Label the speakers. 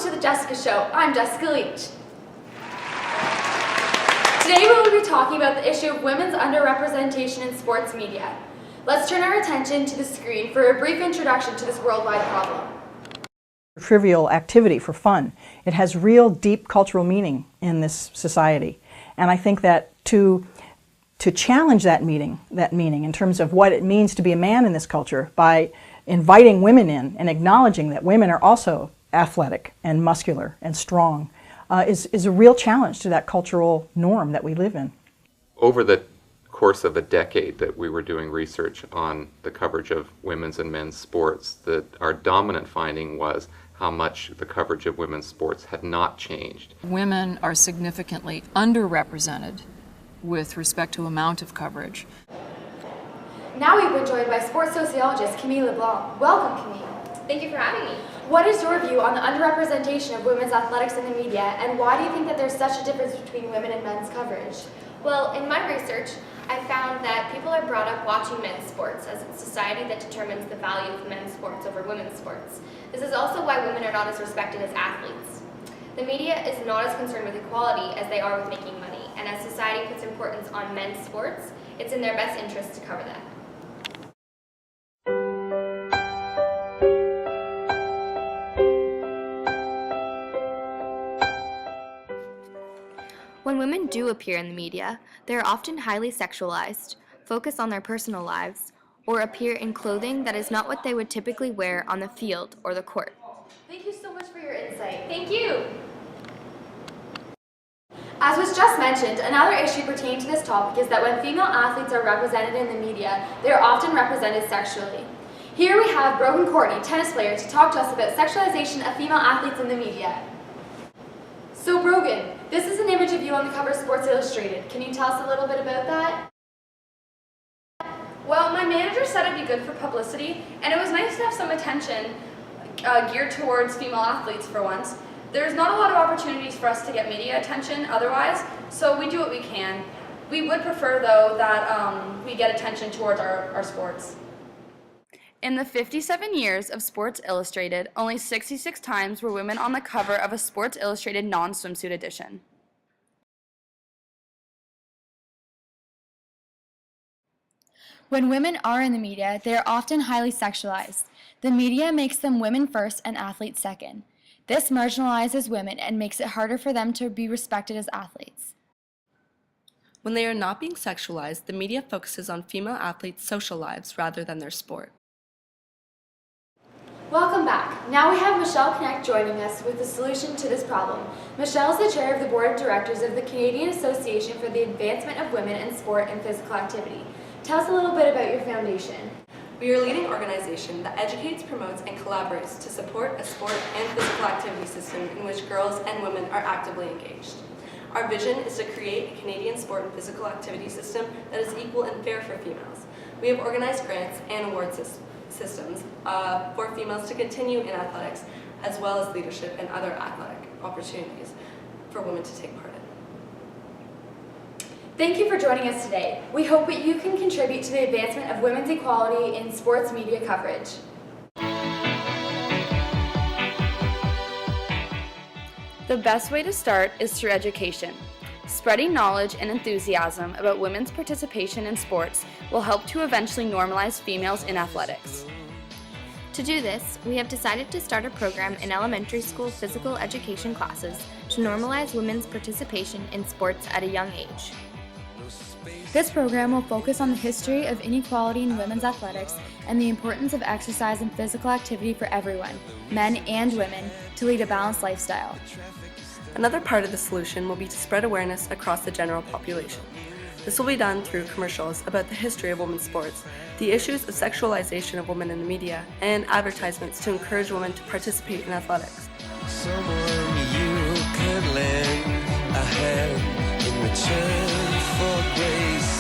Speaker 1: to the Jessica Show. I'm Jessica Leach. Today we will be talking about the issue of women's underrepresentation in sports media. Let's turn our attention to the screen for a brief introduction to this worldwide problem.
Speaker 2: Trivial activity for fun. It has real deep cultural meaning in this society. And I think that to challenge that meaning in terms of what it means to be a man in this culture by inviting women in and acknowledging that women are also athletic and muscular and strong is a real challenge to that cultural norm that we live in.
Speaker 3: Over the course of a decade that we were doing research on the coverage of women's and men's sports, our dominant finding was how much the coverage of women's sports had not changed.
Speaker 4: Women are significantly underrepresented with respect to amount of coverage.
Speaker 1: Now we've been joined by sports sociologist Camille LeBlanc. Welcome, Camille.
Speaker 5: Thank you for having me.
Speaker 1: What is your view on the underrepresentation of women's athletics in the media, and why do you think that there's such a difference between women and men's coverage?
Speaker 5: Well, in my research, I found that people are brought up watching men's sports, as it's society that determines the value of men's sports over women's sports. This is also why women are not as respected as athletes. The media is not as concerned with equality as they are with making money, and as society puts importance on men's sports, it's in their best interest to cover that. When women do appear in the media, they are often highly sexualized, focus on their personal lives, or appear in clothing that is not what they would typically wear on the field or the court.
Speaker 1: Thank you so much for your insight.
Speaker 5: Thank you!
Speaker 1: As was just mentioned, another issue pertaining to this topic is that when female athletes are represented in the media, they are often represented sexually. Here we have Brogan Courtney, tennis player, to talk to us about sexualization of female athletes in the media. So Brogan, this is an image of you on the cover of Sports Illustrated. Can you tell us a little bit about that?
Speaker 6: Well, my manager said it'd be good for publicity, and it was nice to have some attention geared towards female athletes for once. There's not a lot of opportunities for us to get media attention otherwise, so we do what we can. We would prefer, though, that we get attention towards our sports. In the 57 years of Sports Illustrated, only 66 times were women on the cover of a Sports Illustrated non-swimsuit edition.
Speaker 7: When women are in the media, they are often highly sexualized. The media makes them women first and athletes second. This marginalizes women and makes it harder for them to be respected as athletes.
Speaker 8: When they are not being sexualized, the media focuses on female athletes' social lives rather than their sport.
Speaker 1: Welcome back. Now we have Michelle Knecht joining us with the solution to this problem. Michelle is the chair of the board of directors of the Canadian Association for the Advancement of Women in Sport and Physical Activity. Tell us a little bit about your foundation.
Speaker 9: We are a leading organization that educates, promotes, and collaborates to support a sport and physical activity system in which girls and women are actively engaged. Our vision is to create a Canadian sport and physical activity system that is equal and fair for females. We have organized grants and award systems for females to continue in athletics, as well as leadership and other athletic opportunities for women to take part in.
Speaker 1: Thank you for joining us today. We hope that you can contribute to the advancement of women's equality in sports media coverage.
Speaker 6: The best way to start is through education. Spreading knowledge and enthusiasm about women's participation in sports will help to eventually normalize females in athletics.
Speaker 5: To do this, we have decided to start a program in elementary school physical education classes to normalize women's participation in sports at a young age.
Speaker 7: This program will focus on the history of inequality in women's athletics and the importance of exercise and physical activity for everyone, men and women, to lead a balanced lifestyle.
Speaker 8: Another part of the solution will be to spread awareness across the general population. This will be done through commercials about the history of women's sports, the issues of sexualization of women in the media, and advertisements to encourage women to participate in athletics.
Speaker 10: Someone you could lend a hand in return for grace.